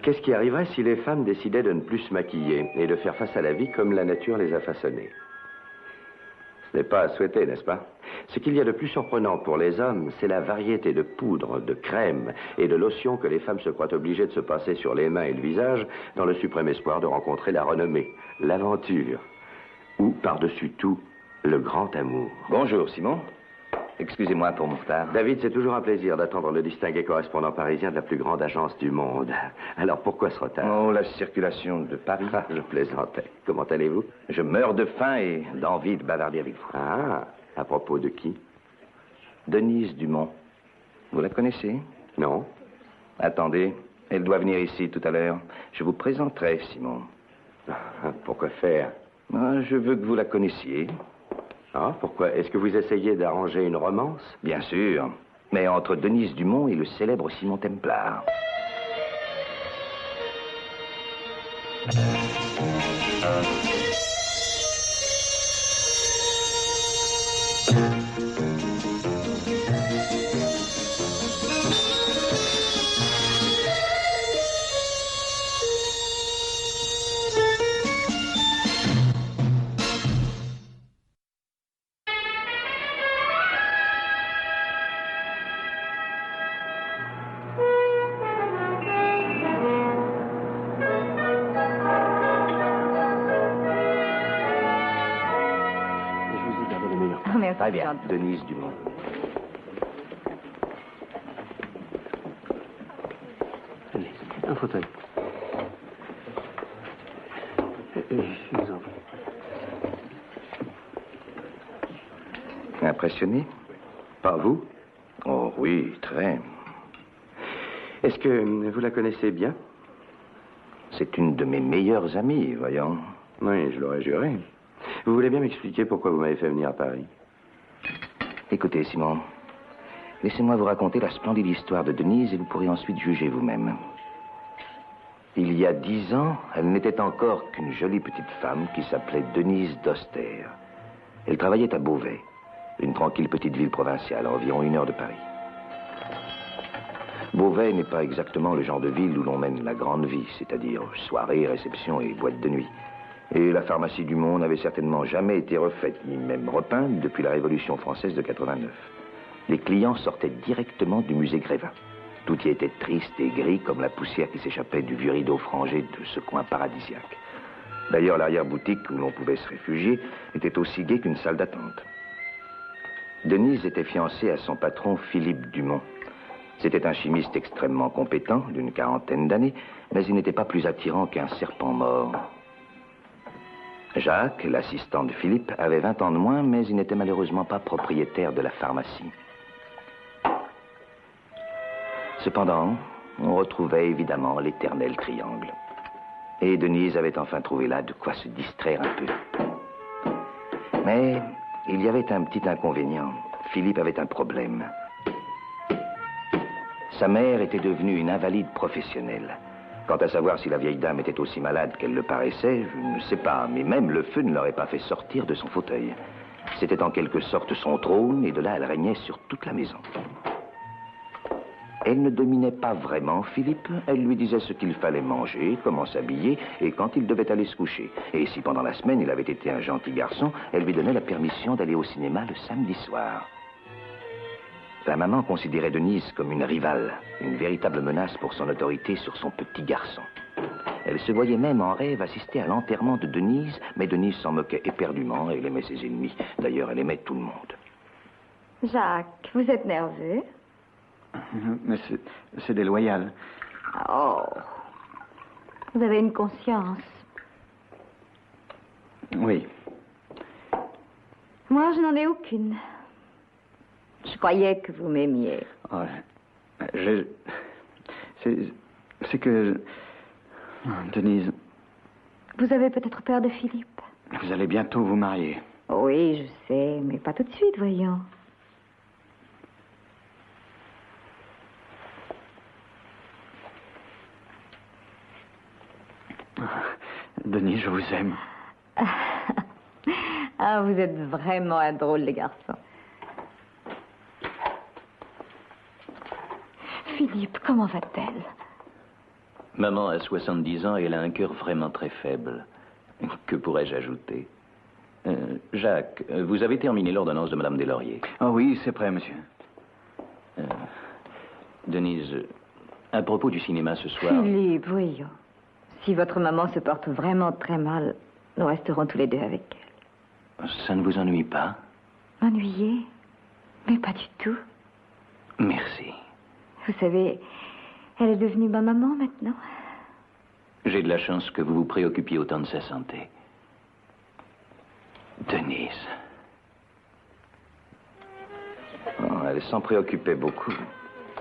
Qu'est-ce qui arriverait si les femmes décidaient de ne plus se maquiller et de faire face à la vie comme la nature les a façonnées? Ce n'est pas à souhaiter, n'est-ce pas? Ce qu'il y a de plus surprenant pour les hommes, c'est la variété de poudres, de crèmes et de lotions que les femmes se croient obligées de se passer sur les mains et le visage dans le suprême espoir de rencontrer la renommée, l'aventure ou, par-dessus tout, le grand amour. Bonjour, Simon. Excusez-moi pour mon retard. David, c'est toujours un plaisir d'attendre le distingué correspondant parisien de la plus grande agence du monde. Alors pourquoi ce retard? Oh, la circulation de Paris. Ah, je plaisantais. Comment allez-vous? Je meurs de faim et d'envie de bavarder avec vous. Ah, à propos de qui? Denise Dumont. Vous la connaissez? Non. Attendez, elle doit venir ici tout à l'heure. Je vous présenterai, Simon. Pourquoi faire? Je veux que vous la connaissiez. Ah, pourquoi? Est-ce que vous essayez d'arranger une romance? Bien sûr, mais entre Denise Dumont et le célèbre Simon Templar. Très bien. Denise Dumont. Allez, un fauteuil. Je vous en prie. Impressionné? Pas vous? Oh oui, très. Est-ce que vous la connaissez bien? C'est une de mes meilleures amies, voyons. Oui, je l'aurais juré. Vous voulez bien m'expliquer pourquoi vous m'avez fait venir à Paris? Écoutez, Simon, laissez-moi vous raconter la splendide histoire de Denise et vous pourrez ensuite juger vous-même. Il y a 10 ans, elle n'était encore qu'une jolie petite femme qui s'appelait Denise d'Oster. Elle travaillait à Beauvais, une tranquille petite ville provinciale à environ 1 heure de Paris. Beauvais n'est pas exactement le genre de ville où l'on mène la grande vie, c'est-à-dire soirées, réceptions et boîtes de nuit. Et la pharmacie Dumont n'avait certainement jamais été refaite, ni même repeinte depuis la Révolution française de 89. Les clients sortaient directement du musée Grévin. Tout y était triste et gris comme la poussière qui s'échappait du vieux rideau frangé de ce coin paradisiaque. D'ailleurs, l'arrière-boutique où l'on pouvait se réfugier était aussi gai qu'une salle d'attente. Denise était fiancée à son patron Philippe Dumont. C'était un chimiste extrêmement compétent, d'une 40aine d'années, mais il n'était pas plus attirant qu'un serpent mort. Jacques, l'assistant de Philippe, avait 20 ans de moins, mais il n'était malheureusement pas propriétaire de la pharmacie. Cependant, on retrouvait évidemment l'éternel triangle. Et Denise avait enfin trouvé là de quoi se distraire un peu. Mais il y avait un petit inconvénient. Philippe avait un problème. Sa mère était devenue une invalide professionnelle. Quant à savoir si la vieille dame était aussi malade qu'elle le paraissait, je ne sais pas, mais même le feu ne l'aurait pas fait sortir de son fauteuil. C'était en quelque sorte son trône, et de là elle régnait sur toute la maison. Elle ne dominait pas vraiment Philippe. Elle lui disait ce qu'il fallait manger, comment s'habiller, et quand il devait aller se coucher. Et si pendant la semaine il avait été un gentil garçon, elle lui donnait la permission d'aller au cinéma le samedi soir. La maman considérait Denise comme une rivale, une véritable menace pour son autorité sur son petit garçon. Elle se voyait même en rêve assister à l'enterrement de Denise, mais Denise s'en moquait éperdument et elle aimait ses ennemis. D'ailleurs, elle aimait tout le monde. Jacques, vous êtes nerveux? Mais c'est déloyal. Oh, vous avez une conscience. Oui. Moi, je n'en ai aucune. Je croyais que vous m'aimiez. Oh, c'est que... Denise... Vous avez peut-être peur de Philippe. Vous allez bientôt vous marier. Oui, je sais, mais pas tout de suite, voyons. Denise, je vous aime. Ah, vous êtes vraiment un drôle de garçon. Philippe, comment va-t-elle? Maman a 70 ans et elle a un cœur vraiment très faible. Que pourrais-je ajouter? Jacques, vous avez terminé l'ordonnance de Madame Deslauriers. Oh oui, c'est prêt, monsieur. Denise, à propos du cinéma ce soir... Philippe, voyons. Si votre maman se porte vraiment très mal, nous resterons tous les deux avec elle. Ça ne vous ennuie pas? M'ennuyer? Mais pas du tout. Merci. Vous savez, elle est devenue ma maman maintenant. J'ai de la chance que vous vous préoccupiez autant de sa santé. Denise. Oh, elle s'en préoccupait beaucoup,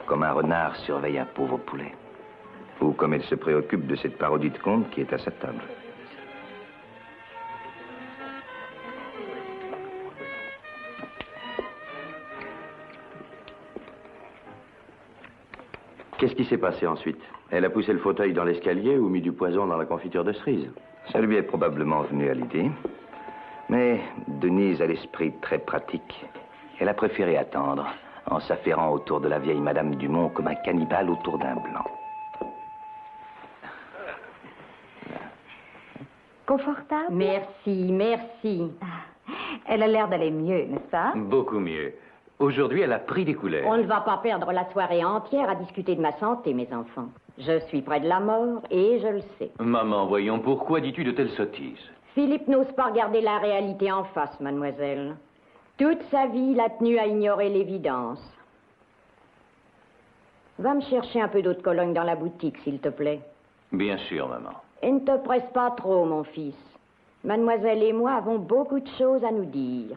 comme un renard surveille un pauvre poulet. Ou comme elle se préoccupe de cette parodie de conte qui est à sa table. Qu'est-ce qui s'est passé ensuite? Elle a poussé le fauteuil dans l'escalier ou mis du poison dans la confiture de cerise? Ça lui est probablement venu à l'idée. Mais Denise a l'esprit très pratique. Elle a préféré attendre, en s'affairant autour de la vieille Madame Dumont comme un cannibale autour d'un blanc. Confortable? Merci, merci. Elle a l'air d'aller mieux, n'est-ce pas? Beaucoup mieux. Aujourd'hui, elle a pris des couleurs. On ne va pas perdre la soirée entière à discuter de ma santé, mes enfants. Je suis près de la mort et je le sais. Maman, voyons, pourquoi dis-tu de telles sottises? Philippe n'ose pas regarder la réalité en face, mademoiselle. Toute sa vie, il a tenu à ignorer l'évidence. Va me chercher un peu d'eau de Cologne dans la boutique, s'il te plaît. Bien sûr, maman. Et ne te presse pas trop, mon fils. Mademoiselle et moi avons beaucoup de choses à nous dire.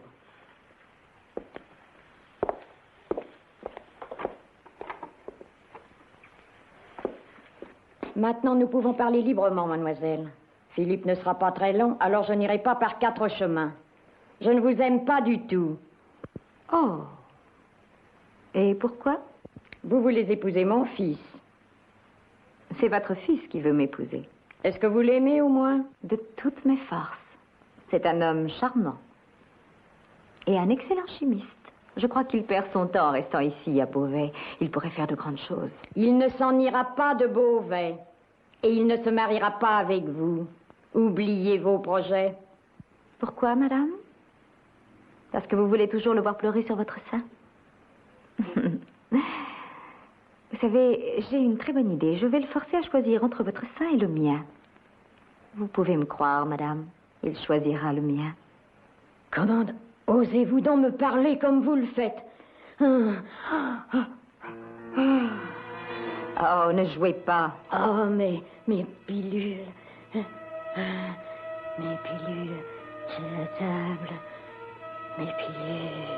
Maintenant, nous pouvons parler librement, mademoiselle. Philippe ne sera pas très long, alors je n'irai pas par 4 chemins. Je ne vous aime pas du tout. Oh. Et pourquoi? Vous voulez épouser mon fils. C'est votre fils qui veut m'épouser. Est-ce que vous l'aimez au moins? De toutes mes forces. C'est un homme charmant. Et un excellent chimiste. Je crois qu'il perd son temps en restant ici à Beauvais. Il pourrait faire de grandes choses. Il ne s'en ira pas de Beauvais. Et il ne se mariera pas avec vous. Oubliez vos projets. Pourquoi, madame? Parce que vous voulez toujours le voir pleurer sur votre sein? Vous savez, j'ai une très bonne idée. Je vais le forcer à choisir entre votre sein et le mien. Vous pouvez me croire, madame. Il choisira le mien. Comment osez-vous donc me parler comme vous le faites? Oh, ne jouez pas. Oh, mes pilules. Mes pilules sur la table. Mes pilules.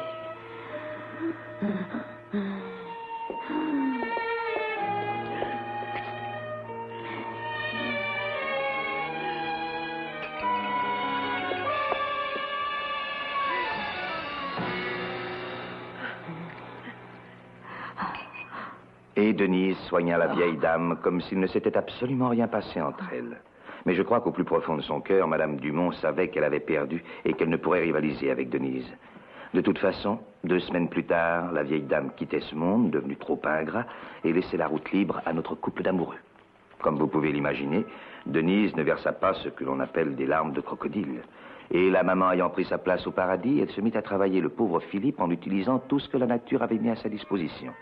Et Denise soigna la vieille dame comme s'il ne s'était absolument rien passé entre elles. Mais je crois qu'au plus profond de son cœur, Madame Dumont savait qu'elle avait perdu et qu'elle ne pourrait rivaliser avec Denise. De toute façon, 2 semaines plus tard, la vieille dame quittait ce monde, devenu trop ingrat, et laissait la route libre à notre couple d'amoureux. Comme vous pouvez l'imaginer, Denise ne versa pas ce que l'on appelle des larmes de crocodile. Et la maman ayant pris sa place au paradis, elle se mit à travailler le pauvre Philippe en utilisant tout ce que la nature avait mis à sa disposition.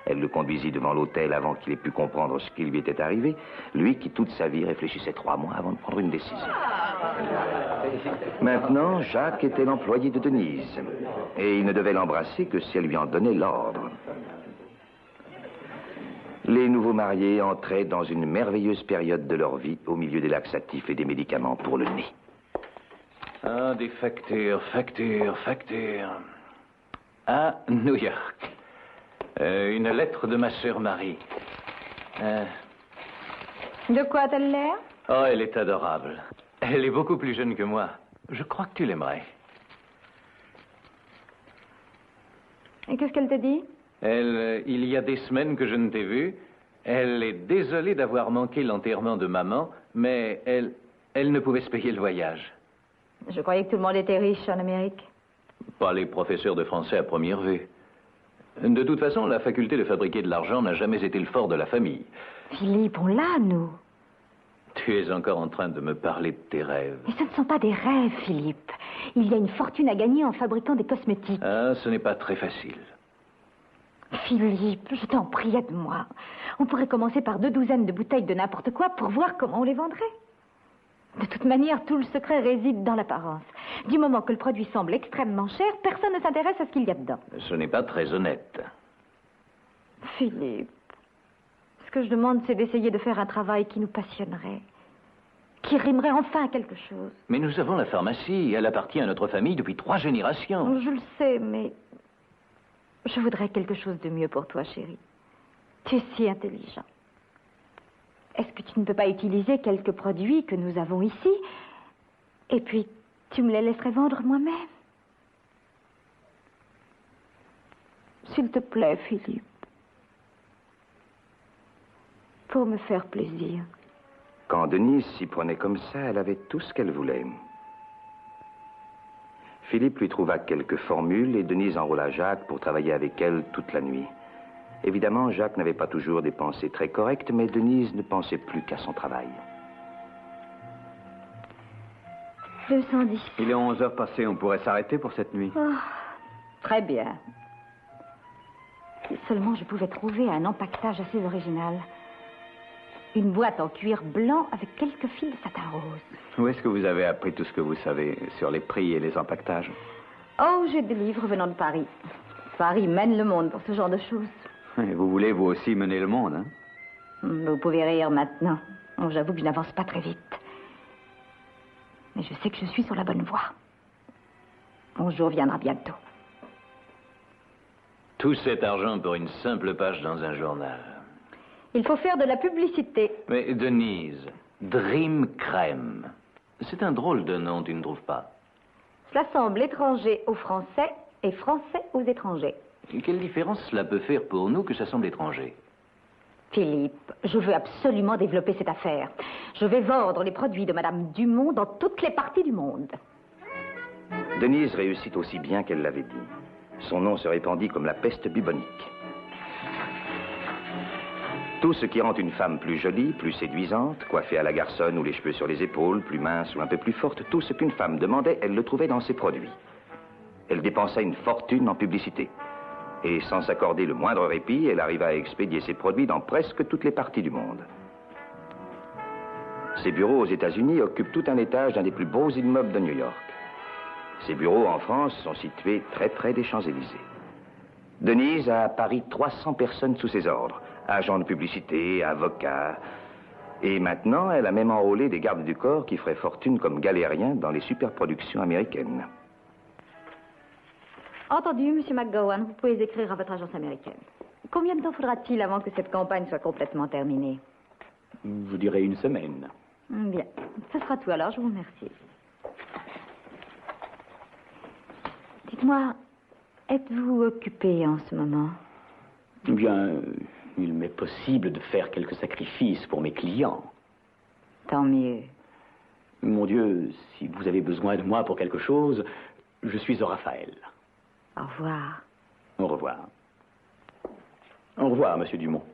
Elle le conduisit devant l'hôtel avant qu'il ait pu comprendre ce qui lui était arrivé, lui qui toute sa vie réfléchissait 3 mois avant de prendre une décision. Maintenant, Jacques était l'employé de Denise, et il ne devait l'embrasser que si elle lui en donnait l'ordre. Les nouveaux mariés entraient dans une merveilleuse période de leur vie au milieu des laxatifs et des médicaments pour le nez. Ah, des factures. À New York. Une lettre de ma sœur Marie. De quoi a-t-elle l'air? Oh, elle est adorable. Elle est beaucoup plus jeune que moi. Je crois que tu l'aimerais. Et qu'est-ce qu'elle te dit? Il y a des semaines que je ne t'ai vue. Elle est désolée d'avoir manqué l'enterrement de maman, mais elle ne pouvait se payer le voyage. Je croyais que tout le monde était riche en Amérique. Pas les professeurs de français à première vue. De toute façon, la faculté de fabriquer de l'argent n'a jamais été le fort de la famille. Philippe, on l'a, nous. Tu es encore en train de me parler de tes rêves. Mais ce ne sont pas des rêves, Philippe. Il y a une fortune à gagner en fabriquant des cosmétiques. Ah, ce n'est pas très facile. Philippe, je t'en prie, aide-moi. On pourrait commencer par 2 douzaines de bouteilles de n'importe quoi pour voir comment on les vendrait. De toute manière, tout le secret réside dans l'apparence. Du moment que le produit semble extrêmement cher, personne ne s'intéresse à ce qu'il y a dedans. Ce n'est pas très honnête. Philippe, ce que je demande, c'est d'essayer de faire un travail qui nous passionnerait, qui rimerait enfin à quelque chose. Mais nous avons la pharmacie. Elle appartient à notre famille depuis 3 générations. Je le sais, mais je voudrais quelque chose de mieux pour toi, chérie. Tu es si intelligent. Est-ce que tu ne peux pas utiliser quelques produits que nous avons ici, et puis tu me les laisserais vendre moi-même? S'il te plaît, Philippe. Pour me faire plaisir. Quand Denise s'y prenait comme ça, elle avait tout ce qu'elle voulait. Philippe lui trouva quelques formules et Denise enrôla Jacques pour travailler avec elle toute la nuit. Évidemment, Jacques n'avait pas toujours des pensées très correctes, mais Denise ne pensait plus qu'à son travail. 210. Il est 11 heures passées, on pourrait s'arrêter pour cette nuit. Oh, très bien. Si seulement je pouvais trouver un empaquetage assez original. Une boîte en cuir blanc avec quelques fils de satin rose. Où est-ce que vous avez appris tout ce que vous savez sur les prix et les empaquetages? Oh, j'ai des livres venant de Paris. Paris mène le monde pour ce genre de choses. Et vous voulez vous aussi mener le monde, hein? Vous pouvez rire maintenant. Oh, j'avoue que je n'avance pas très vite. Mais je sais que je suis sur la bonne voie. Mon jour viendra bientôt. Tout cet argent pour une simple page dans un journal. Il faut faire de la publicité. Mais Denise, Dream Crème. C'est un drôle de nom, tu ne trouves pas? Cela semble étranger aux Français et français aux étrangers. Et quelle différence cela peut faire pour nous que ça semble étranger? Philippe, je veux absolument développer cette affaire. Je vais vendre les produits de Madame Dumont dans toutes les parties du monde. Denise réussit aussi bien qu'elle l'avait dit. Son nom se répandit comme la peste bubonique. Tout ce qui rend une femme plus jolie, plus séduisante, coiffée à la garçonne ou les cheveux sur les épaules, plus mince ou un peu plus forte, tout ce qu'une femme demandait, elle le trouvait dans ses produits. Elle dépensait une fortune en publicité. Et sans s'accorder le moindre répit, elle arriva à expédier ses produits dans presque toutes les parties du monde. Ses bureaux aux États-Unis occupent tout un étage d'un des plus beaux immeubles de New York. Ses bureaux en France sont situés très près des Champs-Élysées. Denise a à Paris 300 personnes sous ses ordres, agents de publicité, avocats. Et maintenant, elle a même enrôlé des gardes du corps qui feraient fortune comme galériens dans les superproductions américaines. Entendu, Monsieur McGowan, vous pouvez écrire à votre agence américaine. Combien de temps faudra-t-il avant que cette campagne soit complètement terminée? Je dirais 1 semaine. Bien, ce sera tout alors, je vous remercie. Dites-moi, êtes-vous occupé en ce moment? Eh bien, il m'est possible de faire quelques sacrifices pour mes clients. Tant mieux. Mon Dieu, si vous avez besoin de moi pour quelque chose, je suis au Raphaël. Au revoir. Au revoir. Au revoir, Monsieur Dumont.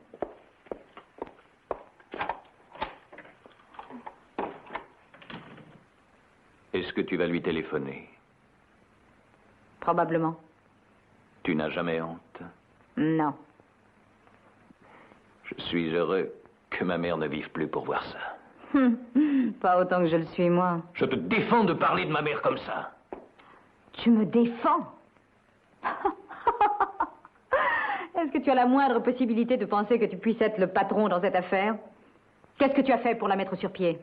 Est-ce que tu vas lui téléphoner? Probablement. Tu n'as jamais honte? Non. Je suis heureux que ma mère ne vive plus pour voir ça. Pas autant que je le suis, moi. Je te défends de parler de ma mère comme ça. Tu me défends? Est-ce que tu as la moindre possibilité de penser que tu puisses être le patron dans cette affaire? Qu'est-ce que tu as fait pour la mettre sur pied?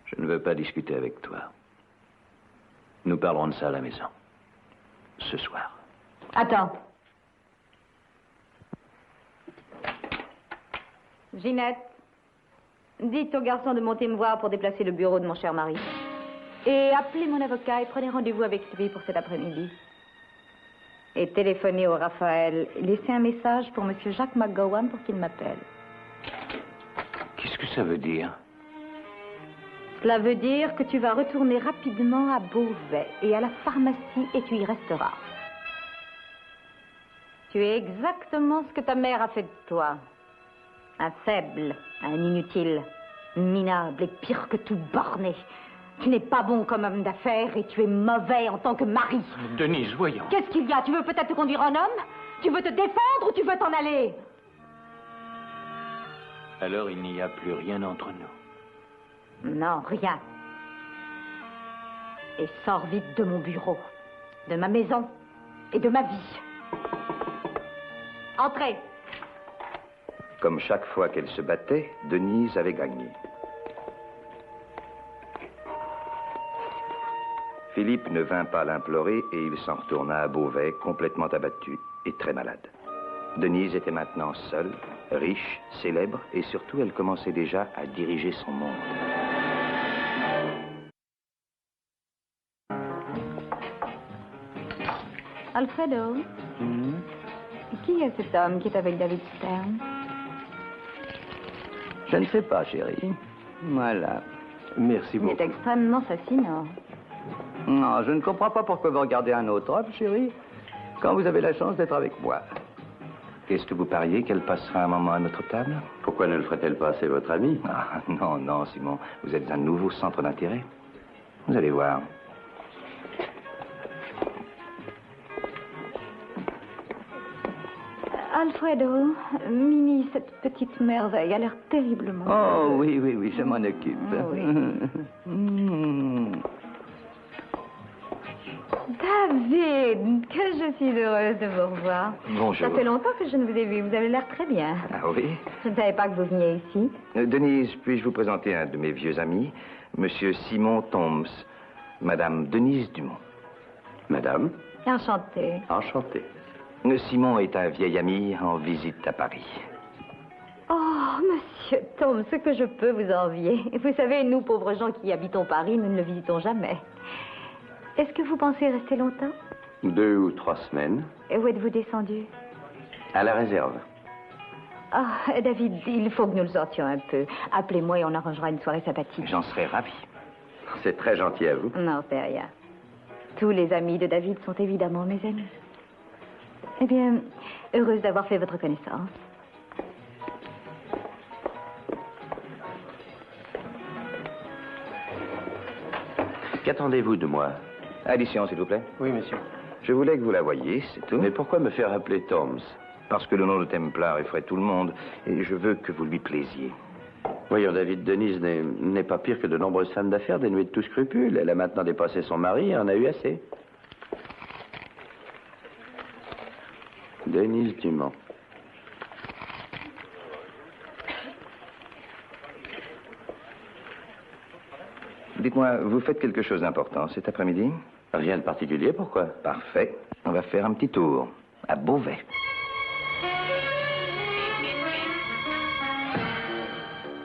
Je ne veux pas discuter avec toi. Nous parlerons de ça à la maison. Ce soir. Attends. Ginette, dites au garçon de monter me voir pour déplacer le bureau de mon cher mari. Et appelez mon avocat et prenez rendez-vous avec lui pour cet après-midi. Et téléphonez au Raphaël. Laissez un message pour Monsieur Jacques McGowan pour qu'il m'appelle. Qu'est-ce que ça veut dire? Cela veut dire que tu vas retourner rapidement à Beauvais et à la pharmacie et tu y resteras. Tu es exactement ce que ta mère a fait de toi. Un faible, un inutile, minable et pire que tout borné. Tu n'es pas bon comme homme d'affaires et tu es mauvais en tant que mari. Denise, voyons. Qu'est-ce qu'il y a? Tu veux peut-être te conduire en homme? Tu veux te défendre ou tu veux t'en aller? Alors il n'y a plus rien entre nous. Non, rien. Et sors vite de mon bureau, de ma maison et de ma vie. Entrez. Comme chaque fois qu'elle se battait, Denise avait gagné. Philippe ne vint pas l'implorer et il s'en retourna à Beauvais, complètement abattu et très malade. Denise était maintenant seule, riche, célèbre, et surtout elle commençait déjà à diriger son monde. Alfredo, qui est cet homme qui est avec David Stern? Je ne sais pas, chérie. Voilà. Merci Il beaucoup. est extrêmement fascinant. Non, je ne comprends pas pourquoi vous regardez un autre homme, chérie, quand vous avez la chance d'être avec moi. Est-ce que vous pariez qu'elle passera un moment à notre table? Pourquoi ne le ferait-elle pas? C'est votre ami. Ah, non, non, Simon. Vous êtes un nouveau centre d'intérêt. Vous allez voir. Alfredo, Mimi, cette petite merveille a l'air terriblement... Oh, oui, oui, oui, je m'en occupe. Oui. David, que je suis heureuse de vous revoir. Bonjour. Ça fait longtemps que je ne vous ai vu. Vous avez l'air très bien. Ah oui? Je ne savais pas que vous veniez ici. Denise, puis-je vous présenter un de mes vieux amis, Monsieur Simon Thoms, Madame Denise Dumont. Madame, Enchantée. enchanté. Simon est un vieil ami en visite à Paris. Oh, monsieur Tom, ce que je peux vous envier. Vous savez, nous, pauvres gens qui habitons Paris, nous ne le visitons jamais. Est-ce que vous pensez rester longtemps? 2 ou 3 semaines. Et où êtes-vous descendu? À la réserve. Ah, David, il faut que nous le sortions un peu. Appelez-moi et on arrangera une soirée sympathique. J'en serais ravi. C'est très gentil à vous. Non, c'est rien. Tous les amis de David sont évidemment mes amis. Eh bien, heureuse d'avoir fait votre connaissance. Qu'attendez-vous de moi? Addition, s'il vous plaît. Oui, monsieur. Je voulais que vous la voyiez, c'est tout. Mais pourquoi me faire appeler Thoms? Parce que le nom de Templar effraie tout le monde, et je veux que vous lui plaisiez. Voyons, David, Denise n'est pas pire que de nombreuses femmes d'affaires dénuées de tout scrupule. Elle a maintenant dépassé son mari et en a eu assez. Denise Dumont. Dites-moi, vous faites quelque chose d'important cet après-midi? Rien de particulier, pourquoi? Parfait. On va faire un petit tour à Beauvais.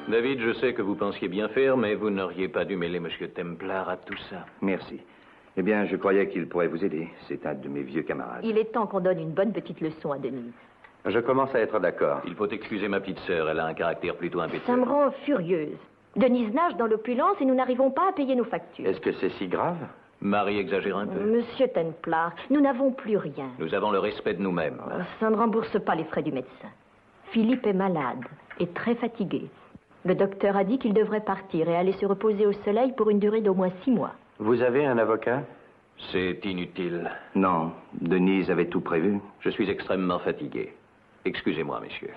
David, je sais que vous pensiez bien faire, mais vous n'auriez pas dû mêler M. Templar à tout ça. Merci. Eh bien, je croyais qu'il pourrait vous aider. C'est un de mes vieux camarades. Il est temps qu'on donne une bonne petite leçon à Denise. Je commence à être d'accord. Il faut excuser ma petite sœur, elle a un caractère plutôt impétueux. Ça me rend furieuse. Denise nage dans l'opulence et nous n'arrivons pas à payer nos factures. Est-ce que c'est si grave? Marie exagère un peu. Monsieur Templar, nous n'avons plus rien. Nous avons le respect de nous-mêmes. Ça ne rembourse pas les frais du médecin. Philippe est malade et très fatigué. Le docteur a dit qu'il devrait partir et aller se reposer au soleil pour une durée d'au moins 6 mois. Vous avez un avocat? C'est inutile. Non, Denise avait tout prévu. Je suis extrêmement fatigué. Excusez-moi, messieurs.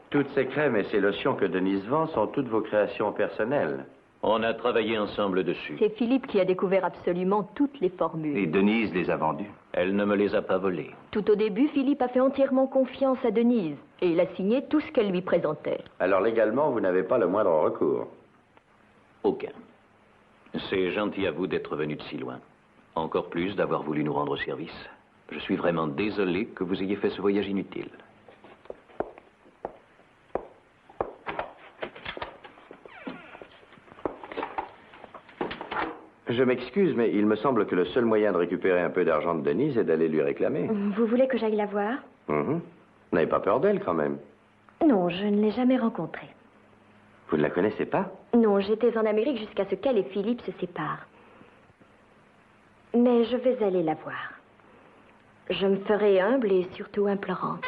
Toutes ces crèmes et ces lotions que Denise vend sont toutes vos créations personnelles. On a travaillé ensemble dessus. C'est Philippe qui a découvert absolument toutes les formules. Et Denise les a vendues. Elle ne me les a pas volées. Tout au début, Philippe a fait entièrement confiance à Denise et il a signé tout ce qu'elle lui présentait. Alors légalement, vous n'avez pas le moindre recours. Aucun. C'est gentil à vous d'être venu de si loin. Encore plus d'avoir voulu nous rendre service. Je suis vraiment désolé que vous ayez fait ce voyage inutile. Je m'excuse, mais il me semble que le seul moyen de récupérer un peu d'argent de Denise est d'aller lui réclamer. Vous voulez que j'aille la voir? Vous n'avez pas peur d'elle, quand même? Non, je ne l'ai jamais rencontrée. Vous ne la connaissez pas? Non, j'étais en Amérique jusqu'à ce qu'elle et Philippe se séparent. Mais je vais aller la voir. Je me ferai humble et surtout implorante.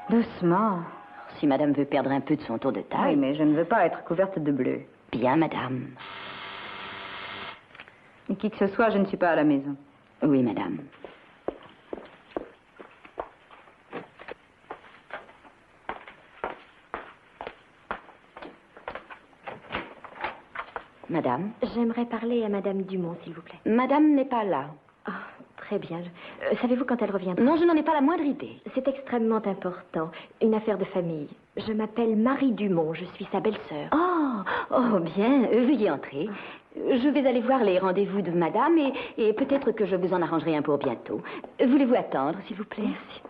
Doucement. Si madame veut perdre un peu de son tour de taille... Oui, mais je ne veux pas être couverte de bleu. Bien, madame. Et qui que ce soit, je ne suis pas à la maison. Oui, madame. Madame? J'aimerais parler à Madame Dumont, s'il vous plaît. Madame n'est pas là. Ah, très bien. Savez-vous quand elle reviendra? Non, je n'en ai pas la moindre idée. C'est extrêmement important. Une affaire de famille. Je m'appelle Marie Dumont. Je suis sa belle-sœur. Oh, bien. Veuillez entrer. Je vais aller voir les rendez-vous de madame et peut-être que je vous en arrangerai un pour bientôt. Voulez-vous attendre, s'il vous plaît? Merci.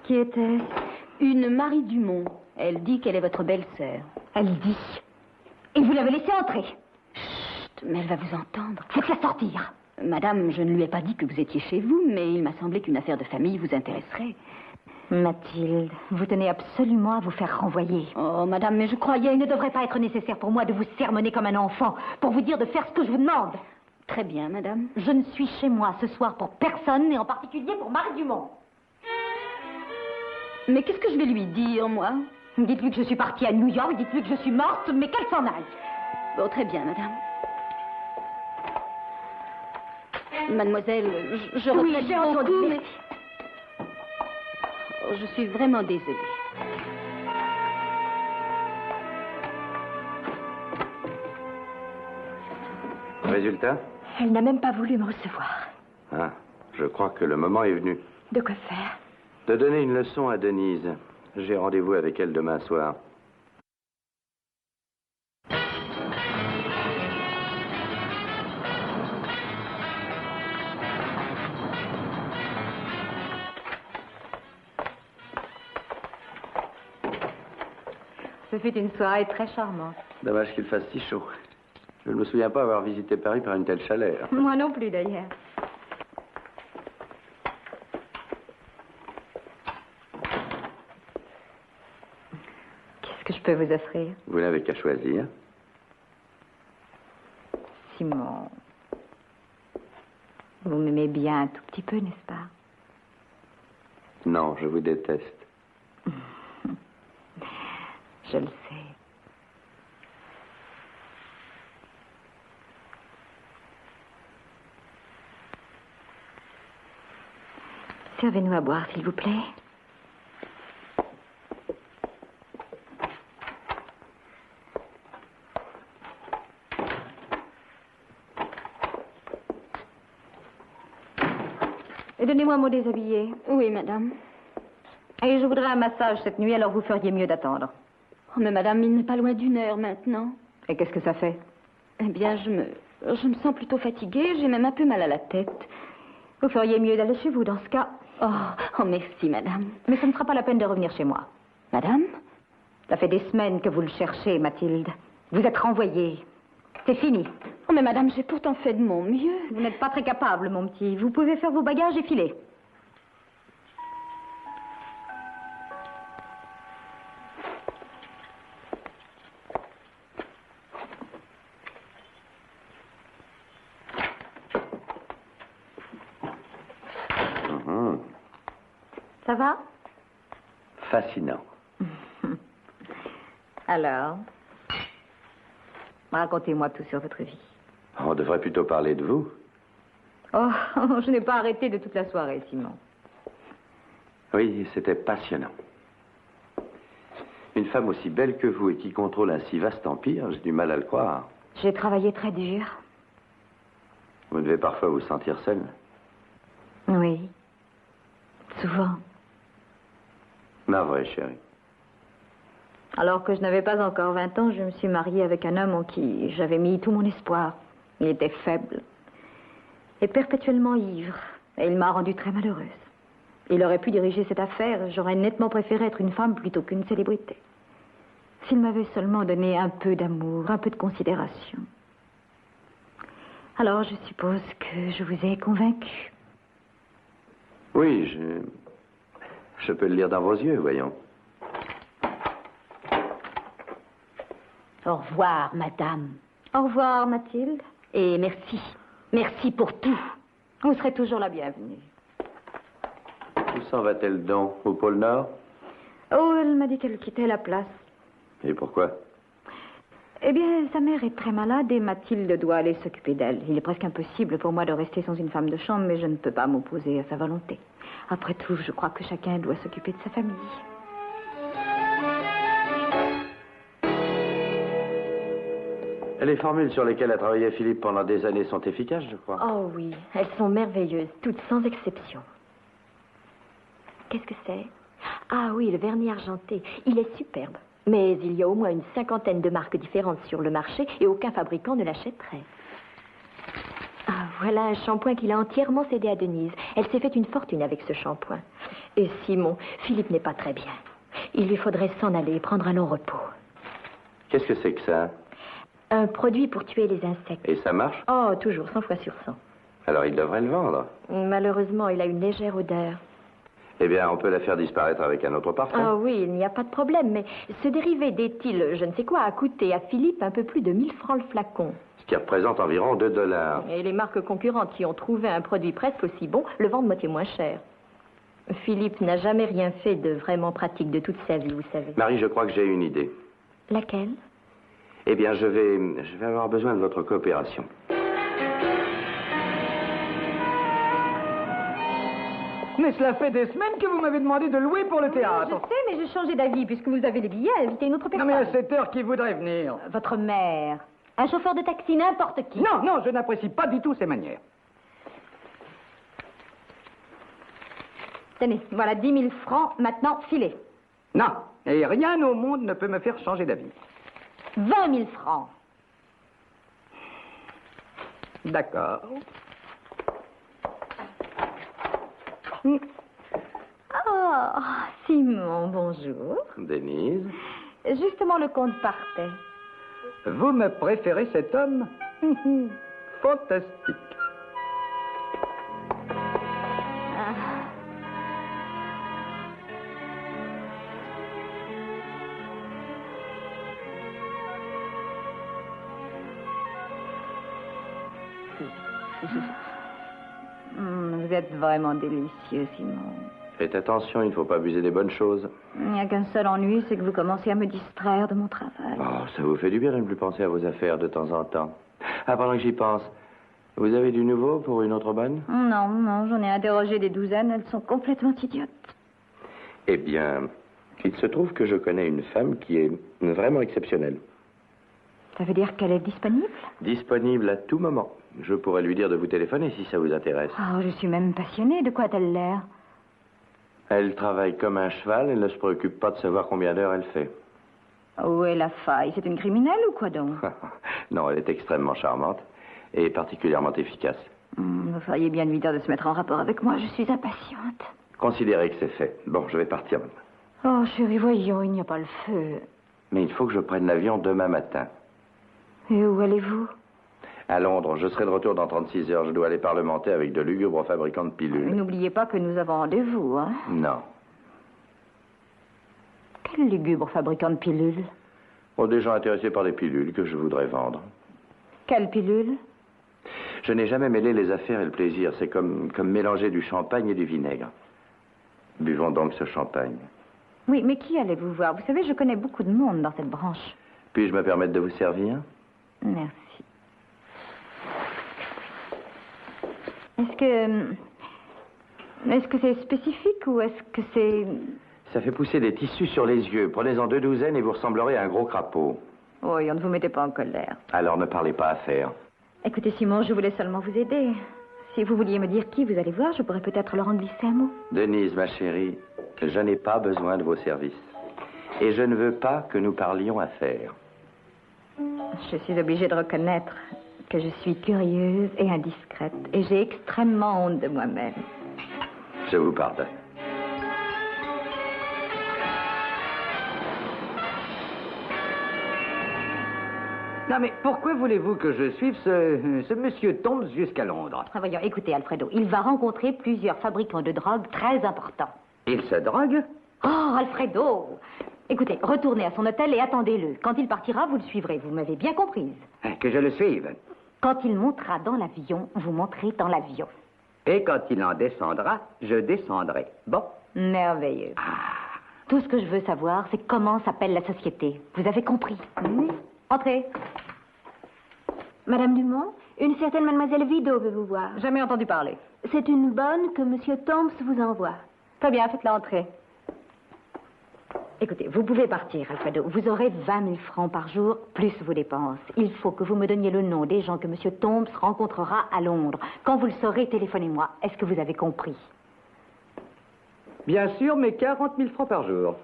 Qui était-ce? Une Marie Dumont. Elle dit qu'elle est votre belle-sœur. Elle dit. Et vous l'avez laissée entrer? Chut, mais elle va vous entendre. Faites-la sortir. Madame, je ne lui ai pas dit que vous étiez chez vous, mais il m'a semblé qu'une affaire de famille vous intéresserait. Mathilde, vous tenez absolument à vous faire renvoyer. Oh, madame, mais je croyais... Il ne devrait pas être nécessaire pour moi de vous sermonner comme un enfant, pour vous dire de faire ce que je vous demande. Très bien, madame. Je ne suis chez moi ce soir pour personne, et en particulier pour Marie Dumont. Mais qu'est-ce que je vais lui dire, moi? Dites-lui que je suis partie à New York, dites-lui que je suis morte, mais qu'elle s'en aille. Bon, très bien, madame. Mademoiselle, je Oui, regrette j'ai entendu, beaucoup, mais... Oh, je suis vraiment désolée. Résultat? Elle n'a même pas voulu me recevoir. Ah, je crois que le moment est venu. De quoi faire? De donner une leçon à Denise. J'ai rendez-vous avec elle demain soir. Ce fut une soirée très charmante. Dommage qu'il fasse si chaud. Je ne me souviens pas avoir visité Paris par une telle chaleur. Moi non plus, d'ailleurs. Qu'est-ce que je peux vous offrir? Vous n'avez qu'à choisir. Simon, vous m'aimez bien un tout petit peu, n'est-ce pas? Non, je vous déteste. Je le sais. Servez-nous à boire, s'il vous plaît. Et donnez-moi mon déshabillé. Oui, madame. Et je voudrais un massage cette nuit, alors vous feriez mieux d'attendre. Oh, mais madame, il n'est pas loin d'1 heure maintenant. Et qu'est-ce que ça fait? Eh bien, je me sens plutôt fatiguée. J'ai même un peu mal à la tête. Vous feriez mieux d'aller chez vous, dans ce cas. Oh, merci, madame. Mais ce ne sera pas la peine de revenir chez moi. Madame? Ça fait des semaines que vous le cherchez, Mathilde. Vous êtes renvoyée. C'est fini. Oh, mais madame, j'ai pourtant fait de mon mieux. Vous n'êtes pas très capable, mon petit. Vous pouvez faire vos bagages et filer. Ça va? Fascinant. Alors, racontez-moi tout sur votre vie. On devrait plutôt parler de vous. Oh, je n'ai pas arrêté de toute la soirée, Simon. Oui, c'était passionnant. Une femme aussi belle que vous et qui contrôle un si vaste empire, j'ai du mal à le croire. J'ai travaillé très dur. Vous devez parfois vous sentir seule. Oui. Souvent. Navré, chérie. Alors que je n'avais pas encore 20 ans, je me suis mariée avec un homme en qui j'avais mis tout mon espoir. Il était faible et perpétuellement ivre, et il m'a rendue très malheureuse. Il aurait pu diriger cette affaire, j'aurais nettement préféré être une femme plutôt qu'une célébrité. S'il m'avait seulement donné un peu d'amour, un peu de considération. Alors, je suppose que je vous ai convaincu. Oui, je peux le lire dans vos yeux, voyons. Au revoir, madame. Au revoir, Mathilde. Et merci. Merci pour tout. Vous serez toujours la bienvenue. Où s'en va-t-elle donc? Au pôle Nord? Oh, elle m'a dit qu'elle quittait la place. Et pourquoi? Eh bien, sa mère est très malade et Mathilde doit aller s'occuper d'elle. Il est presque impossible pour moi de rester sans une femme de chambre, mais je ne peux pas m'opposer à sa volonté. Après tout, je crois que chacun doit s'occuper de sa famille. Les formules sur lesquelles a travaillé Philippe pendant des années sont efficaces, je crois. Oh oui, elles sont merveilleuses, toutes sans exception. Qu'est-ce que c'est? Ah oui, le vernis argenté. Il est superbe. Mais il y a au moins une 50aine de marques différentes sur le marché et aucun fabricant ne l'achèterait. Ah, voilà un shampoing qu'il a entièrement cédé à Denise. Elle s'est fait une fortune avec ce shampoing. Et Simon, Philippe n'est pas très bien. Il lui faudrait s'en aller et prendre un long repos. Qu'est-ce que c'est que ça? Un produit pour tuer les insectes. Et ça marche? Oh, toujours, 100 fois sur 100. Alors il devrait le vendre. Malheureusement, il a une légère odeur. Eh bien, on peut la faire disparaître avec un autre parfum. Ah oui, il n'y a pas de problème, mais ce dérivé d'éthyle, je ne sais quoi, a coûté à Philippe un peu plus de 1000 francs le flacon. Ce qui représente environ 2 $. Et les marques concurrentes qui ont trouvé un produit presque aussi bon le vendent moitié moins cher. Philippe n'a jamais rien fait de vraiment pratique de toute sa vie, vous savez. Marie, je crois que j'ai une idée. Laquelle? Eh bien, je vais avoir besoin de votre coopération. Mais cela fait des semaines que vous m'avez demandé de louer pour le théâtre. Je sais, mais j'ai changé d'avis puisque vous avez les billets à inviter une autre Non, personne. mais à cette heure, qui voudrait venir? Votre mère. Un chauffeur de taxi, n'importe qui. Non, non, je n'apprécie pas du tout ses manières. Tenez, voilà 10 000 francs, maintenant filez. Non, et rien au monde ne peut me faire changer d'avis. 20 000 francs. D'accord. Oh, Simon, bonjour. Denise? Justement, le compte partait. Vous me préférez cet homme? Fantastique. Vous êtes vraiment délicieux, Simon. Faites attention, il ne faut pas abuser des bonnes choses. Il n'y a qu'un seul ennui, c'est que vous commencez à me distraire de mon travail. Oh, ça vous fait du bien de ne plus penser à vos affaires de temps en temps. Ah, pendant que j'y pense, vous avez du nouveau pour une autre bonne? Non, non, j'en ai interrogé des douzaines, elles sont complètement idiotes. Eh bien, il se trouve que je connais une femme qui est vraiment exceptionnelle. Ça veut dire qu'elle est disponible? Disponible à tout moment. Je pourrais lui dire de vous téléphoner si ça vous intéresse. Oh, je suis même passionnée. De quoi a-t-elle l'air? Elle travaille comme un cheval, elle ne se préoccupe pas de savoir combien d'heures elle fait. Où est la faille? C'est une criminelle ou quoi donc? Non, elle est extrêmement charmante et particulièrement efficace. Vous feriez bien lui dire de se mettre en rapport avec moi, je suis impatiente. Considérez que c'est fait. Bon, je vais partir maintenant. Oh, chérie, voyons, il n'y a pas le feu. Mais il faut que je prenne l'avion demain matin. Et où allez-vous? À Londres, je serai de retour dans 36 heures. Je dois aller parlementer avec de lugubres fabricants de pilules. N'oubliez pas que nous avons rendez-vous, hein? Non. Quel lugubre fabricant de pilules? Oh, des gens intéressés par les pilules que je voudrais vendre. Quelle pilule? Je n'ai jamais mêlé les affaires et le plaisir. C'est comme mélanger du champagne et du vinaigre. Buvons donc ce champagne. Oui, mais qui allez-vous voir? Vous savez, je connais beaucoup de monde dans cette branche. Puis-je me permettre de vous servir? Merci. Est-ce que c'est spécifique ou est-ce que c'est... Ça fait pousser des tissus sur les yeux. Prenez-en 2 douzaines et vous ressemblerez à un gros crapaud. Oui, ne vous mettez pas en colère. Alors ne parlez pas affaires. Écoutez, Simon, je voulais seulement vous aider. Si vous vouliez me dire qui vous allez voir, je pourrais peut-être leur en glisser un mot. Denise, ma chérie, je n'ai pas besoin de vos services. Et je ne veux pas que nous parlions affaires. Je suis obligée de reconnaître que je suis curieuse et indiscrète. Et j'ai extrêmement honte de moi-même. Je vous pardonne. Non, mais pourquoi voulez-vous que je suive ce monsieur Tombs jusqu'à Londres? Ah, voyons, écoutez, Alfredo, il va rencontrer plusieurs fabricants de drogue très importants. Il se drogue? Oh, Alfredo! Écoutez, retournez à son hôtel et attendez-le. Quand il partira, vous le suivrez. Vous m'avez bien comprise. Que je le suive. Quand il montera dans l'avion, vous monterez dans l'avion. Et quand il en descendra, je descendrai. Bon? Merveilleux. Tout ce que je veux savoir, c'est comment s'appelle la société. Vous avez compris? Entrez. Madame Dumont, une certaine mademoiselle Vido veut vous voir. Jamais entendu parler. C'est une bonne que monsieur Thoms vous envoie. Très bien, faites-la entrer. Écoutez, vous pouvez partir, Alfredo. Vous aurez 20 000 francs par jour, plus vos dépenses. Il faut que vous me donniez le nom des gens que monsieur Thoms rencontrera à Londres. Quand vous le saurez, téléphonez-moi. Est-ce que vous avez compris? Bien sûr, mais 40 000 francs par jour.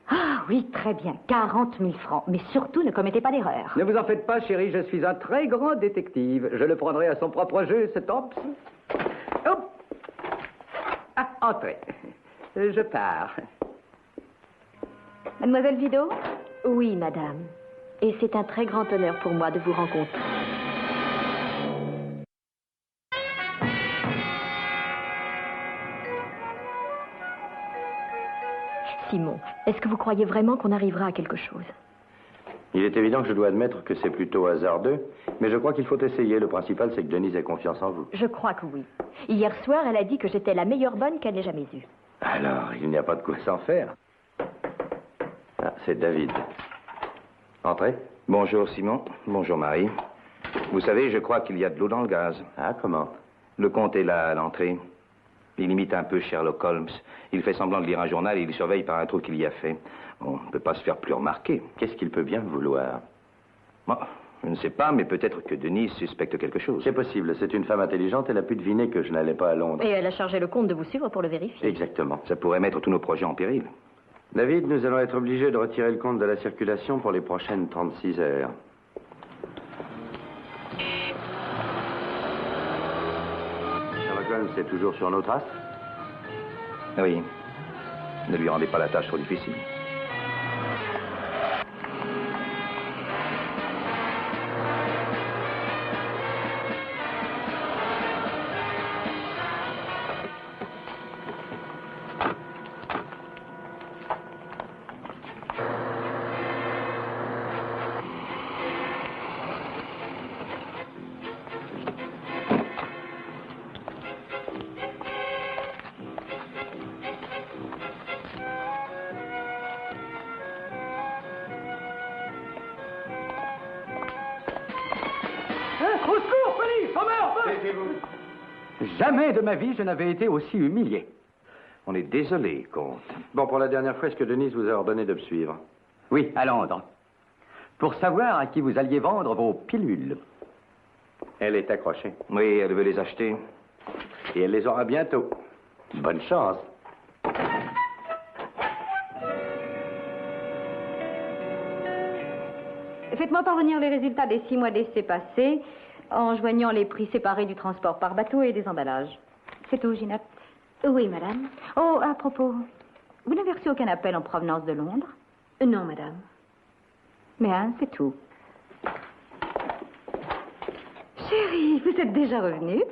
Ah oui, très bien. 40 000 francs. Mais surtout, ne commettez pas d'erreur. Ne vous en faites pas, chérie, je suis un très grand détective. Je le prendrai à son propre jeu, ce Thoms. Hop! Ah, entrez. Je pars. Mademoiselle Vido? Oui, madame. Et c'est un très grand honneur pour moi de vous rencontrer. Simon, est-ce que vous croyez vraiment qu'on arrivera à quelque chose? Il est évident que je dois admettre que c'est plutôt hasardeux, mais je crois qu'il faut essayer. Le principal, c'est que Denise ait confiance en vous. Je crois que oui. Hier soir, elle a dit que j'étais la meilleure bonne qu'elle ait jamais eue. Alors, il n'y a pas de quoi s'en faire. Ah, c'est David. Entrez. Bonjour, Simon. Bonjour, Marie. Vous savez, je crois qu'il y a de l'eau dans le gaz. Ah, comment? Le comte est là, à l'entrée. Il imite un peu Sherlock Holmes. Il fait semblant de lire un journal et il surveille par un trou qu'il y a fait. On ne peut pas se faire plus remarquer. Qu'est-ce qu'il peut bien vouloir? Bon, je ne sais pas, mais peut-être que Denise suspecte quelque chose. C'est possible. C'est une femme intelligente. Elle a pu deviner que je n'allais pas à Londres. Et elle a chargé le comte de vous suivre pour le vérifier. Exactement. Ça pourrait mettre tous nos projets en péril. David, nous allons être obligés de retirer le compte de la circulation pour les prochaines 36 heures. Sherlock Holmes est toujours sur nos traces? Oui. Ne lui rendez pas la tâche trop difficile. Au secours, police! Au meurtre! Jamais de ma vie je n'avais été aussi humilié. On est désolé, comte. Bon, pour la dernière fois, est-ce que Denise vous a ordonné de me suivre? Oui, à Londres. Pour savoir à qui vous alliez vendre vos pilules. Elle est accrochée. Oui, elle veut les acheter. Et elle les aura bientôt. Bonne chance. Faites-moi parvenir les résultats des 6 mois d'essai passés en joignant les prix séparés du transport par bateau et des emballages. C'est tout, Ginette? Oui, madame. Oh, à propos, vous n'avez reçu aucun appel en provenance de Londres? Non, madame. Bien, c'est tout. Chérie, vous êtes déjà revenue?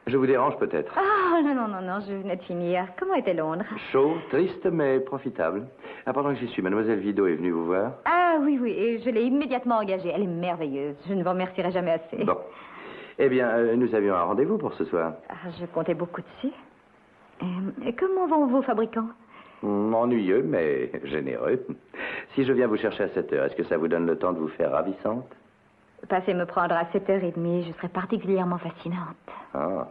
Je vous dérange peut-être. Ah, non, je venais de finir. Comment était Londres? Chaud, triste, mais profitable. Ah, pendant que j'y suis, mademoiselle Vido est venue vous voir. Ah, oui, et je l'ai immédiatement engagée. Elle est merveilleuse. Je ne vous remercierai jamais assez. Bon. Eh bien, nous avions un rendez-vous pour ce soir. Ah, je comptais beaucoup dessus. Et comment vont vos fabricants? Ennuyeux, mais généreux. Si je viens vous chercher à 7 heures, est-ce que ça vous donne le temps de vous faire ravissante? Passez me prendre à 7h30, je serai particulièrement fascinante. Ah.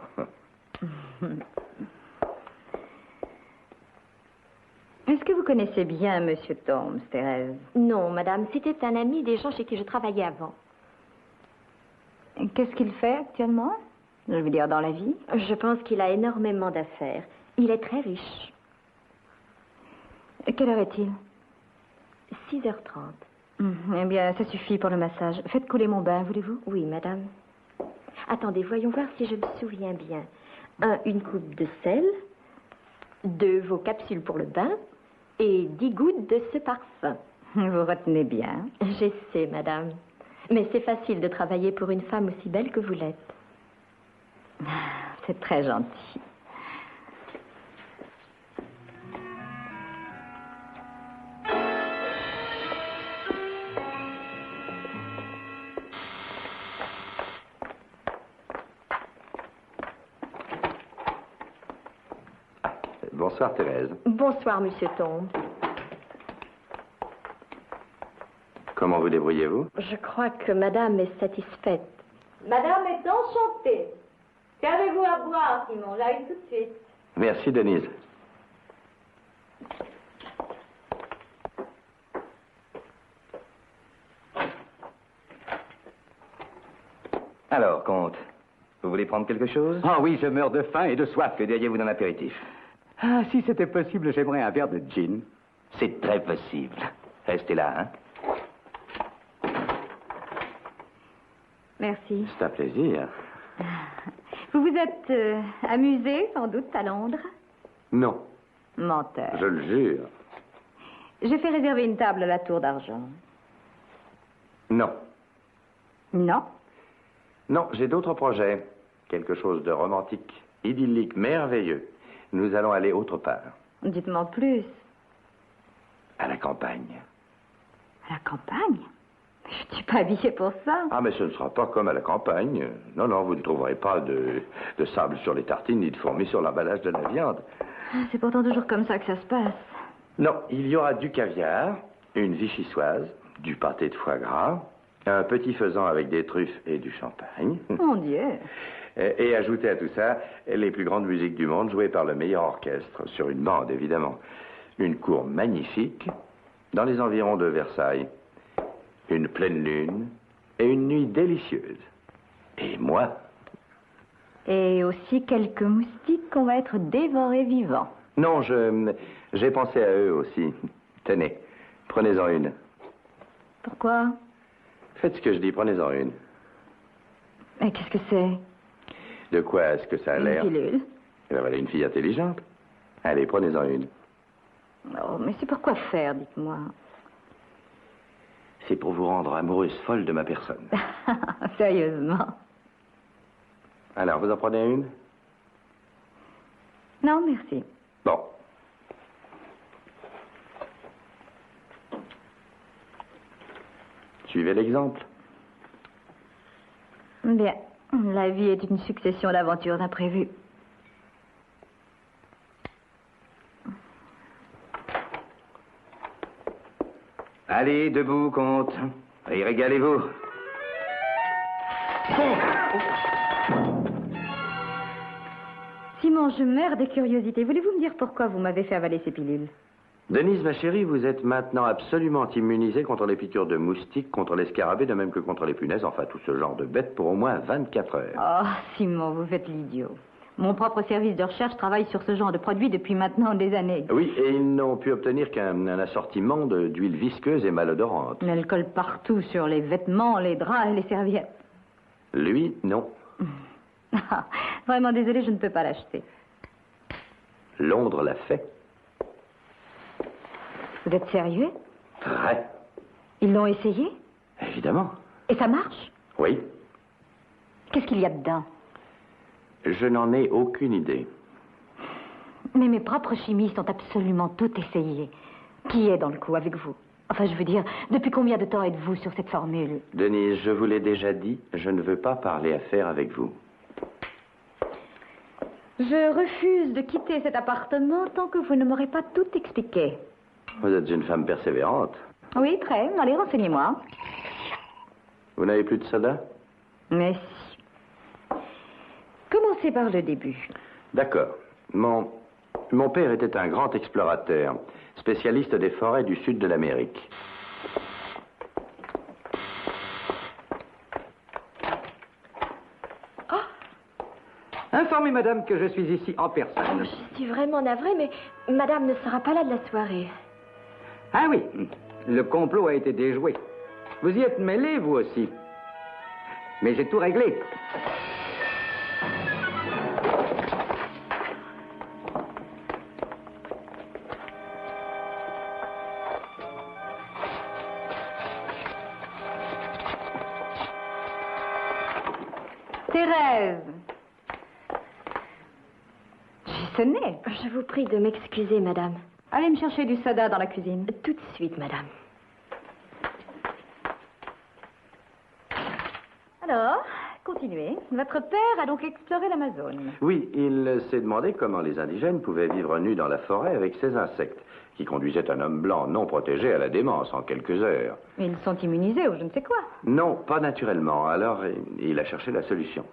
Est-ce que vous connaissez bien Monsieur Thoms, Thérèse? Non, madame, c'était un ami des gens chez qui je travaillais avant. Qu'est-ce qu'il fait actuellement? Je veux dire, dans la vie? Je pense qu'il a énormément d'affaires. Il est très riche. Quelle heure est-il? 6h30. Eh bien, ça suffit pour le massage. Faites couler mon bain, voulez-vous? Oui, madame. Attendez, voyons voir si je me souviens bien. 1, une coupe de sel. 2, vos capsules pour le bain. Et 10 gouttes de ce parfum. Vous retenez bien. J'essaie, madame. Mais c'est facile de travailler pour une femme aussi belle que vous l'êtes. C'est très gentil. Bonsoir, Thérèse. Bonsoir, Monsieur Tombe. Comment vous débrouillez-vous? Je crois que Madame est satisfaite. Madame est enchantée. Qu'avez-vous à boire, Simon? J'arrive tout de suite. Merci, Denise. Alors, comte, vous voulez prendre quelque chose? Ah oui, je meurs de faim et de soif. Que diriez-vous d'un apéritif? Ah, si c'était possible, j'aimerais un verre de gin. C'est très possible. Restez là, hein? Merci. C'est un plaisir. Vous vous êtes amusé, sans doute, à Londres? Non, Menteur. je le jure. J'ai fait réserver une table à la Tour d'Argent. Non. Non? Non, j'ai d'autres projets. Quelque chose de romantique, idyllique, merveilleux. Nous allons aller autre part. Dites-moi plus. À la campagne. À la campagne? Je ne suis pas habillée pour ça. Ah, mais ce ne sera pas comme à la campagne. Non, non, vous ne trouverez pas de sable sur les tartines ni de fourmis sur l'emballage de la viande. C'est pourtant toujours comme ça que ça se passe. Non, il y aura du caviar, une vichysoise, du pâté de foie gras, un petit faisan avec des truffes et du champagne. Mon Dieu. Et ajouter à tout ça les plus grandes musiques du monde jouées par le meilleur orchestre, sur une bande évidemment. Une cour magnifique, dans les environs de Versailles. Une pleine lune et une nuit délicieuse. Et moi? Et aussi quelques moustiques qu'on va être dévorés vivants. Non, j'ai pensé à eux aussi. Tenez, prenez-en une. Pourquoi? Faites ce que je dis, prenez-en une. Mais qu'est-ce que c'est? De quoi est-ce que ça a Une l'air? pilule. Eh bien, voilà une fille intelligente. Allez, prenez-en une. Oh, mais c'est pour quoi faire, dites-moi? C'est pour vous rendre amoureuse folle de ma personne. Sérieusement? Alors, vous en prenez une? Non, merci. Bon. Suivez l'exemple. Bien. La vie est une succession d'aventures imprévues. Allez, debout, comte. Et régalez-vous. Simon, je meurs de curiosité. Voulez-vous me dire pourquoi vous m'avez fait avaler ces pilules? Denise, ma chérie, vous êtes maintenant absolument immunisée contre les piqûres de moustiques, contre les scarabées, de même que contre les punaises, enfin tout ce genre de bêtes pour au moins 24 heures. Oh, Simon, vous faites l'idiot. Mon propre service de recherche travaille sur ce genre de produit depuis maintenant des années. Oui, et ils n'ont pu obtenir qu'un assortiment d'huiles visqueuses et malodorantes. Mais elle colle partout, sur les vêtements, les draps et les serviettes. Lui, non. Ah, vraiment désolée, je ne peux pas l'acheter. Londres l'a fait. Vous êtes sérieux? Très. Ils l'ont essayé? Évidemment. Et ça marche? Oui. Qu'est-ce qu'il y a dedans? Je n'en ai aucune idée. Mais mes propres chimistes ont absolument tout essayé. Qui est dans le coup avec vous? Enfin, je veux dire, depuis combien de temps êtes-vous sur cette formule? Denise, je vous l'ai déjà dit, je ne veux pas parler affaires avec vous. Je refuse de quitter cet appartement tant que vous ne m'aurez pas tout expliqué. Vous êtes une femme persévérante. Oui, très. Allez, renseignez-moi. Vous n'avez plus de soda? Mais si. Commencez par le début. D'accord. Mon père était un grand explorateur, spécialiste des forêts du sud de l'Amérique. Informez madame que je suis ici en personne. Je suis vraiment navrée, mais Madame ne sera pas là de la soirée. Ah oui, le complot a été déjoué. Vous y êtes mêlé, vous aussi. Mais j'ai tout réglé. Thérèse. J'ai sonné. Je vous prie de m'excuser, Madame. Allez me chercher du soda dans la cuisine. Tout de suite, Madame. Alors, continuez. Votre père a donc exploré l'Amazone. Oui, il s'est demandé comment les indigènes pouvaient vivre nus dans la forêt avec ces insectes, qui conduisaient un homme blanc non protégé à la démence en quelques heures. Ils sont immunisés ou je ne sais quoi. Non, pas naturellement. Alors, il a cherché la solution.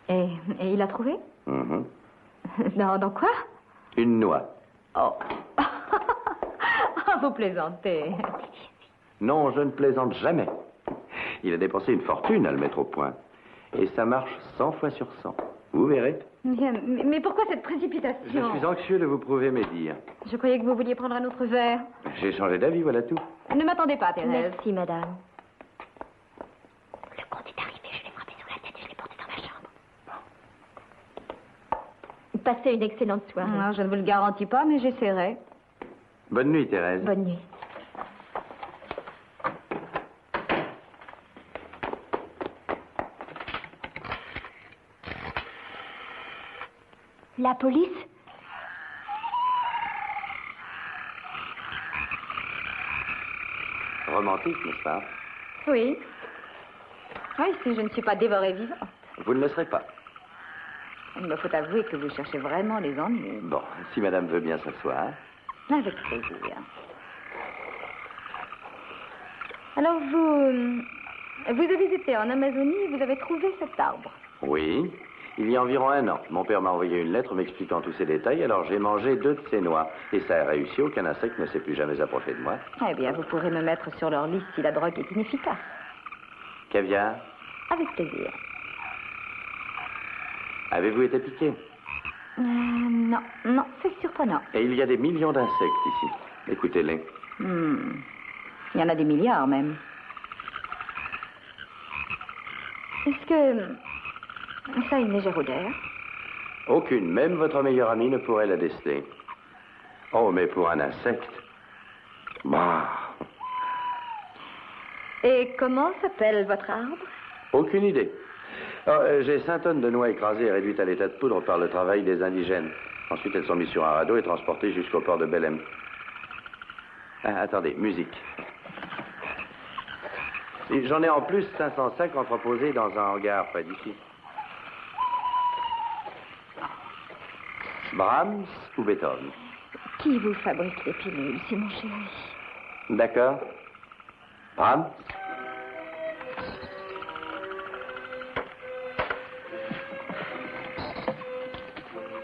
Et il a trouvé? Mhm. Dans quoi? Une noix. Oh. Vous plaisantez. Non, je ne plaisante jamais. Il a dépensé une fortune à le mettre au point. Et ça marche 100 fois sur 100. Vous verrez. Mais pourquoi cette précipitation? Je suis anxieux de vous prouver mes dires. Je croyais que vous vouliez prendre un autre verre. J'ai changé d'avis, voilà tout. Ne m'attendez pas, Thérèse. Merci, madame. Le comte est arrivé, je l'ai frappé sous la tête et je l'ai porté dans ma chambre. Passez une excellente soirée. Non, je ne vous le garantis pas, mais j'essaierai. Bonne nuit, Thérèse. Bonne nuit. La police? Romantique, n'est-ce pas? Oui. Oui, si je ne suis pas dévorée vivante. Vous ne le serez pas. Il me faut avouer que vous cherchez vraiment les ennuis. Bon, si madame veut bien s'asseoir. Avec plaisir. Alors, vous avez été en Amazonie et vous avez trouvé cet arbre. Oui. Il y a environ 1 an, mon père m'a envoyé une lettre m'expliquant tous ces détails, alors j'ai mangé 2 de ces noix. Et ça a réussi, aucun insecte ne s'est plus jamais approché de moi. Eh bien, vous pourrez me mettre sur leur liste si la drogue est inefficace. Caviar? Avec plaisir. Avez-vous été piqué? Non, c'est surprenant. Et il y a des millions d'insectes ici. Écoutez-les. Il y en a des milliards, même. Est-ce que ça a une légère odeur? Aucune, même votre meilleur ami ne pourrait la déceler. Oh, mais pour un insecte. Bah. Et comment s'appelle votre arbre? Aucune idée. Oh, j'ai 5 tonnes de noix écrasées et réduites à l'état de poudre par le travail des indigènes. Ensuite, elles sont mises sur un radeau et transportées jusqu'au port de Belém. Ah, attendez, musique. Et j'en ai en plus 505 entreposés dans un hangar près d'ici. Brahms ou Beethoven? Qui vous fabrique les pilules, c'est mon chéri? D'accord. Brahms?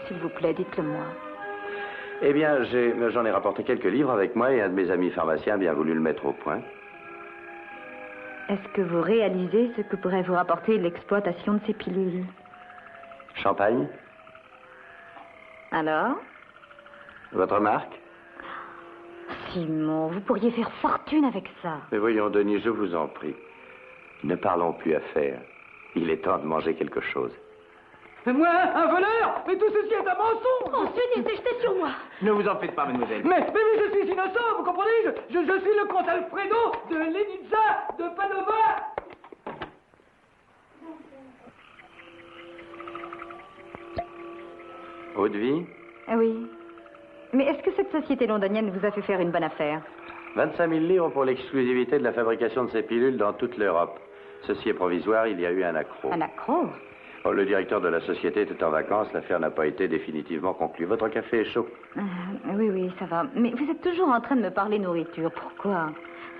S'il vous plaît, dites-le-moi. Eh bien, j'en ai rapporté quelques livres avec moi et un de mes amis pharmaciens a bien voulu le mettre au point. Est-ce que vous réalisez ce que pourrait vous rapporter l'exploitation de ces pilules? Champagne? Alors? Votre marque? Simon, vous pourriez faire fortune avec ça. Mais voyons, Denis, je vous en prie. Ne parlons plus affaires. Il est temps de manger quelque chose. Mais moi, un voleur? Mais tout ceci est un mensonge! Oh, Denis s'est jeté sur moi! Ne vous en faites pas, mademoiselle. Mais je suis innocent, vous comprenez? Je suis le comte Alfredo de Lenitza de Padova! Eau de vie? Oui. Mais est-ce que cette société londonienne vous a fait faire une bonne affaire? 25 000 livres pour l'exclusivité de la fabrication de ces pilules dans toute l'Europe. Ceci est provisoire, il y a eu un accroc. Un accroc? Oh, le directeur de la société était en vacances, l'affaire n'a pas été définitivement conclue. Votre café est chaud. Oui, ça va. Mais vous êtes toujours en train de me parler nourriture. Pourquoi?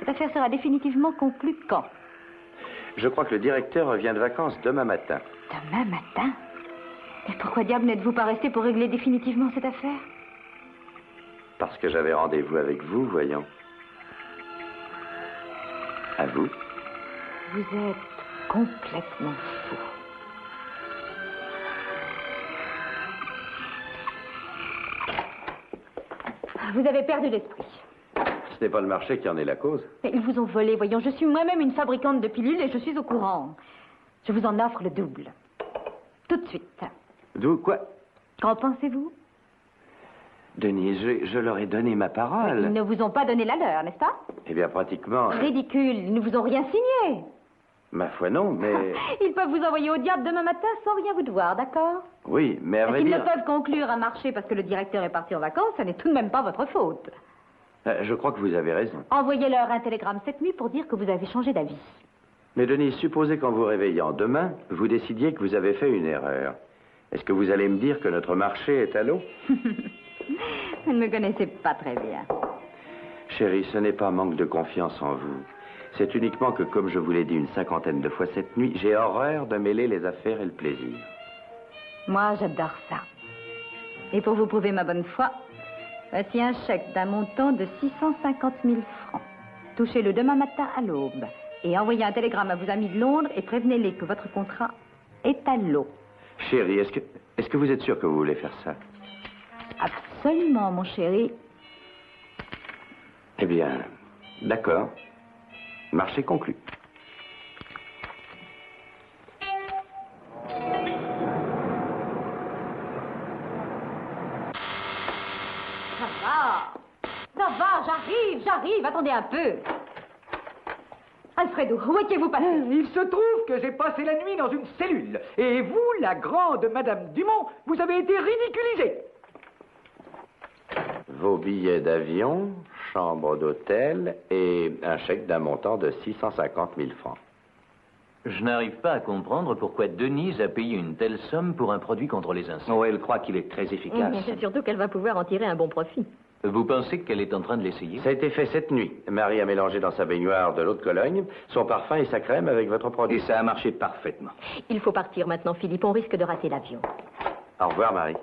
Cette affaire sera définitivement conclue quand? Je crois que le directeur revient de vacances demain matin. Demain matin? Mais pourquoi diable n'êtes-vous pas resté pour régler définitivement cette affaire? Parce que j'avais rendez-vous avec vous, voyons. À vous? Vous êtes complètement fou. Vous avez perdu l'esprit. Ce n'est pas le marché qui en est la cause. Mais ils vous ont volé, voyons. Je suis moi-même une fabricante de pilules et je suis au courant. Je vous en offre le double. Tout de suite. D'où quoi? Qu'en pensez-vous? Denise, je leur ai donné ma parole. Ils ne vous ont pas donné la leur, n'est-ce pas? Eh bien, pratiquement. Ridicule. Ils ne vous ont rien signé. Ma foi, non, mais... Ils peuvent vous envoyer au diable demain matin sans rien vous devoir, d'accord? Oui, mais à vrai S'ils dire... ne peuvent conclure un marché parce que le directeur est parti en vacances, ça n'est tout de même pas votre faute. Je crois que vous avez raison. Envoyez-leur un télégramme cette nuit pour dire que vous avez changé d'avis. Mais Denise, supposez qu'en vous réveillant demain, vous décidiez que vous avez fait une erreur. Est-ce que vous allez me dire que notre marché est à l'eau? Vous ne me connaissez pas très bien. Chérie, ce n'est pas manque de confiance en vous. C'est uniquement que, comme je vous l'ai dit une 50aine de fois cette nuit, j'ai horreur de mêler les affaires et le plaisir. Moi, j'adore ça. Et pour vous prouver ma bonne foi, voici un chèque d'un montant de 650 000 francs. Touchez-le demain matin à l'aube. Et envoyez un télégramme à vos amis de Londres et prévenez-les que votre contrat est à l'eau. Chérie, est-ce que vous êtes sûr que vous voulez faire ça? Absolument, mon chéri. Eh bien, d'accord. Marché conclu. Ça va, j'arrive, attendez un peu. Alfredo, où étiez-vous passé? Il se trouve que j'ai passé la nuit dans une cellule. Et vous, la grande Madame Dumont, vous avez été ridiculisée. Vos billets d'avion, chambre d'hôtel et un chèque d'un montant de 650 000 francs. Je n'arrive pas à comprendre pourquoi Denise a payé une telle somme pour un produit contre les insectes. Oh, elle croit qu'il est très efficace. C'est surtout qu'elle va pouvoir en tirer un bon profit. Vous pensez qu'elle est en train de l'essayer? Ça a été fait cette nuit. Marie a mélangé dans sa baignoire de l'eau de Cologne, son parfum et sa crème avec votre produit. Et ça a marché parfaitement. Il faut partir maintenant, Philippe. On risque de rater l'avion. Au revoir, Marie.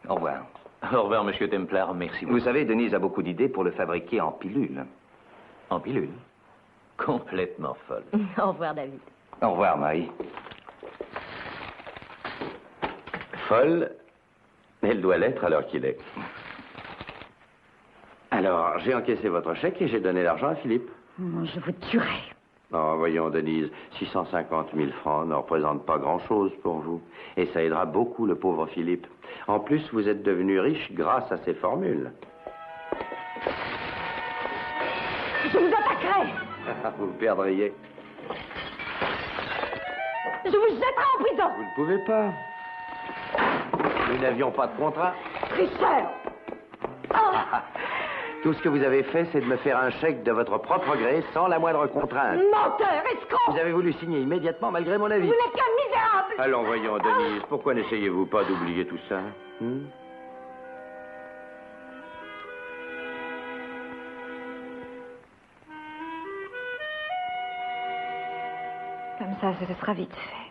Au revoir. Au revoir, monsieur Templar. Merci beaucoup. Vous savez, Denise a beaucoup d'idées pour le fabriquer en pilule. En pilule? Complètement folle. Au revoir, David. Au revoir, Marie. Folle, elle doit l'être à l'heure qu'il est. Alors, j'ai encaissé votre chèque et j'ai donné l'argent à Philippe. Je vous tuerai. Oh, voyons, Denise, 650 000 francs ne représentent pas grand-chose pour vous. Et ça aidera beaucoup le pauvre Philippe. En plus, vous êtes devenu riche grâce à ces formules. Je vous attaquerai. Vous perdriez. Je vous jetterai en prison. Vous ne pouvez pas. Nous n'avions pas de contrat. Tricheur. Tout ce que vous avez fait, c'est de me faire un chèque de votre propre gré, sans la moindre contrainte. Menteur, escroc. Vous avez voulu signer immédiatement, malgré mon avis. Vous n'êtes qu'un misérable. Allons, voyons, Denise, pourquoi n'essayez-vous pas d'oublier tout ça? Comme ça, ce sera vite fait.